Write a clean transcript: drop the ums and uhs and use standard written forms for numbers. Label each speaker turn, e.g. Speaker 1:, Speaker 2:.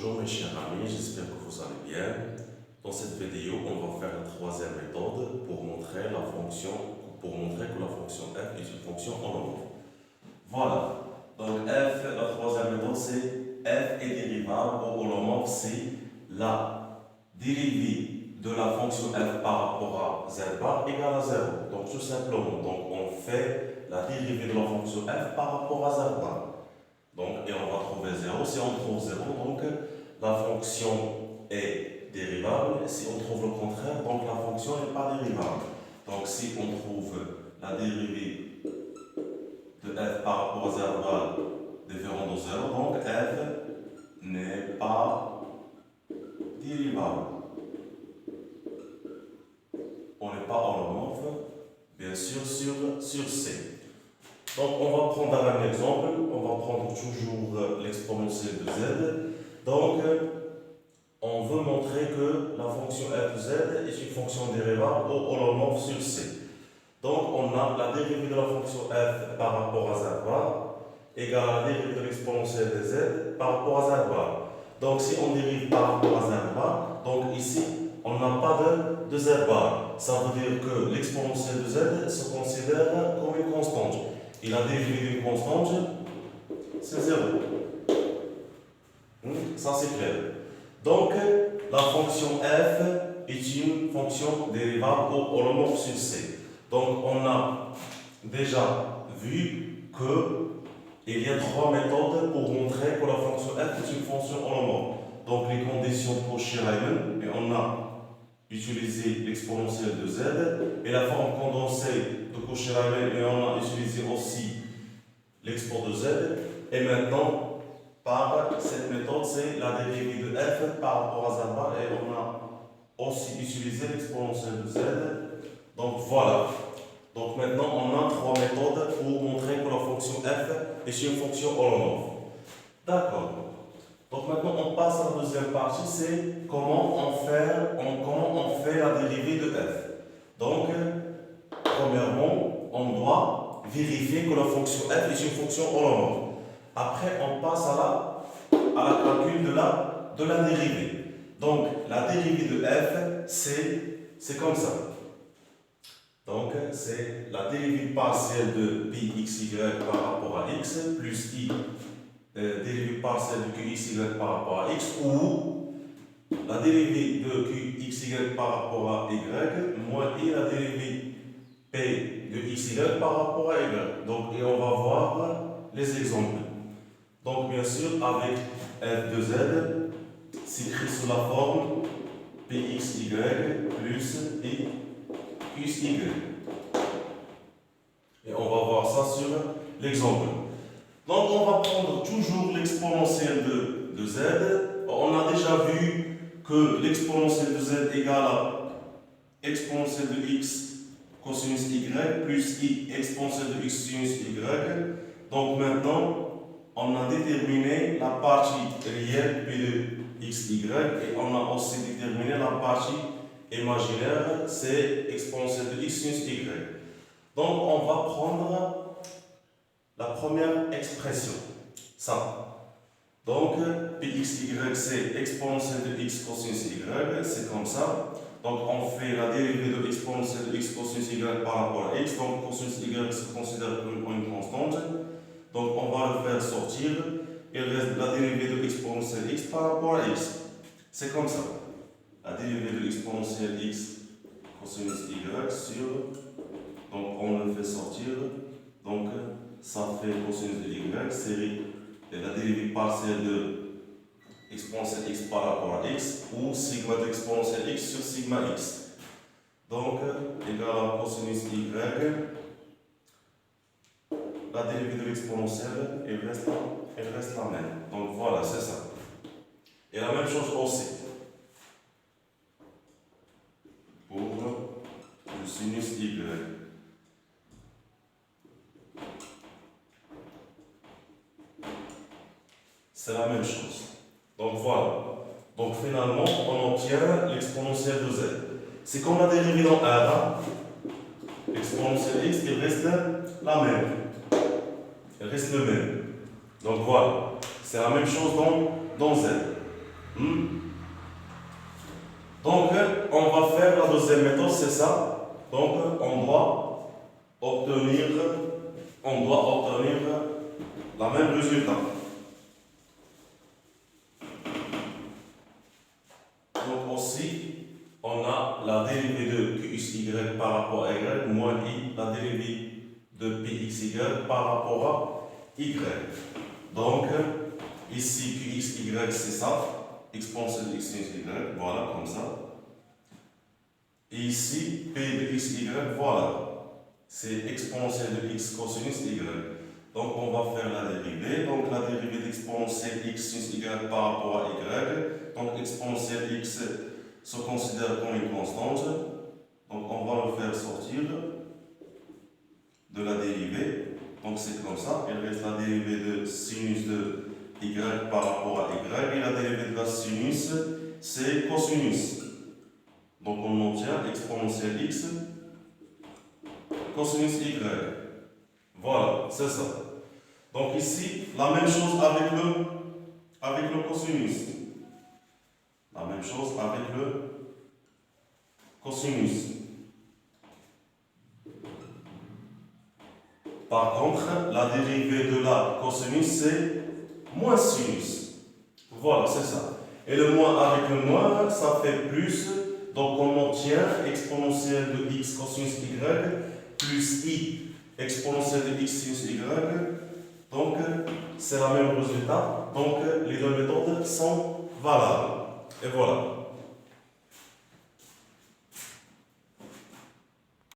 Speaker 1: Bonjour mes chers amis, j'espère que vous allez bien. Dans cette vidéo, on va faire la troisième méthode pour montrer que la fonction f est une fonction holomorphe. Voilà. Donc la troisième méthode, c'est f est dérivable ou holomorphe, c'est la dérivée de la fonction f par rapport à z bar égale à 0. Donc tout simplement, on fait la dérivée de la fonction f par rapport à z bar. Donc, et on va trouver 0. Si on trouve 0, donc la fonction est dérivable. Si on trouve le contraire, donc la fonction n'est pas dérivable. Donc, si on trouve la dérivée de f par rapport à 0 différent de 0, donc f n'est pas dérivable. On n'est pas holomorphe, bien sûr, sur C. Donc, on va prendre un exemple. On va prendre toujours l'exponentielle de z. Donc, on veut montrer que la fonction f de z est une fonction dérivable ou holomorphe sur C. Donc, on a la dérivée de la fonction f par rapport à z bar égale à la dérivée de l'exponentielle de z par rapport à z bar. Donc, si on dérive par rapport à z bar, donc ici, on n'a pas de z bar. Ça veut dire que l'exponentielle de z se considère comme une constante. Et la dérivée d'une constante, c'est 0. Ça, c'est clair. Donc, la fonction f est une fonction dérivable ou holomorphe sur C. Donc, on a déjà vu qu'il y a trois méthodes pour montrer que la fonction f est une fonction holomorphe. Donc, les conditions de Cauchy-Riemann, et on a utilisé l'exponentielle de z, et la forme condensée de Cauchy-Riemann, et on a utilisé aussi l'export de z. Et maintenant, par cette méthode, c'est la dérivée de f par rapport à z bar, et on a aussi utilisé l'exponentielle de z. Donc voilà. Donc maintenant, on a trois méthodes pour montrer que la fonction f est une fonction holomorphe. D'accord. Donc maintenant, on passe à la deuxième partie, c'est comment on fait la dérivée de f. Donc, premièrement, on doit vérifier que la fonction f est une fonction holomorphe. Après, on passe à la calcul de la dérivée. Donc, la dérivée de f, c'est comme ça. Donc, c'est la dérivée partielle de πxy par rapport à x plus i dérivée partielle de qxy par rapport à x, ou la dérivée de qxy par rapport à y moins i la dérivée p de xy par rapport à y. Donc, et on va voir les exemples. Donc, bien sûr, avec f de z, c'est écrit sous la forme pxy plus i qy. Et on va voir ça sur l'exemple. Donc, on va prendre toujours l'exponentielle de z. On a déjà vu que l'exponentielle de z égale à exponentielle de x cosinus y plus i exponentielle de x sinus y. Donc, maintenant, on a déterminé la partie réelle P de xy et on a aussi déterminé la partie imaginaire, c'est exponentielle de x sinus y. Donc, on va prendre la première expression, ça. Donc, pxy, c'est exponentielle de x cosinus y, c'est comme ça. Donc, on fait la dérivée de exponentielle de x cosinus y par rapport à x. Donc, cosinus y se considère comme une constante. Donc, on va le faire sortir. Il reste la dérivée de l'exponentielle x par rapport à x. C'est comme ça. La dérivée de l'exponentielle x cosinus y sur. Donc, on le fait sortir. Donc, ça fait cosinus de y, c'est la dérivée partielle de exponentielle x par rapport à x, ou sigma de exponentielle x sur sigma x. Donc, égal à cosinus y, la dérivée de l'exponentielle, elle reste la même. Donc voilà, c'est ça. Et la même chose aussi pour le sinus y. C'est la même chose. Donc voilà. Donc finalement, on obtient l'exponentielle de z. C'est comme la dérivée dans R. L'exponentielle x, il reste la même. Elle reste le même. Donc voilà. C'est la même chose dans z. Hmm. Donc, on va faire la deuxième méthode, c'est ça. Donc, on doit obtenir la même résultat. Donc aussi, on a la dérivée de qxy par rapport à y moins i, la dérivée de pxy par rapport à y. Donc, ici, qxy, c'est ça, exponentielle de x sinus y, voilà, comme ça. Et ici, p de xy, voilà, c'est exponentielle de x cosinus y. Donc, on va faire la dérivée. Donc, la dérivée d'exponentielle x sinus y par rapport à y. Donc, exponentielle x se considère comme une constante. Donc, on va le faire sortir de la dérivée. Donc, c'est comme ça. Il reste la dérivée de sinus de y par rapport à y. Et la dérivée de la sinus, c'est cosinus. Donc, on obtient exponentielle x cosinus y. Voilà, c'est ça. Donc ici, la même chose avec le cosinus. La même chose avec le cosinus. Par contre, la dérivée de la cosinus, c'est moins sinus. Voilà, c'est ça. Et le moins avec le moins, ça fait plus. Donc on obtient exponentielle de x cosinus y plus i exponentielle de x sinus y. Donc c'est le même résultat. Donc les deux méthodes sont valables. Et voilà.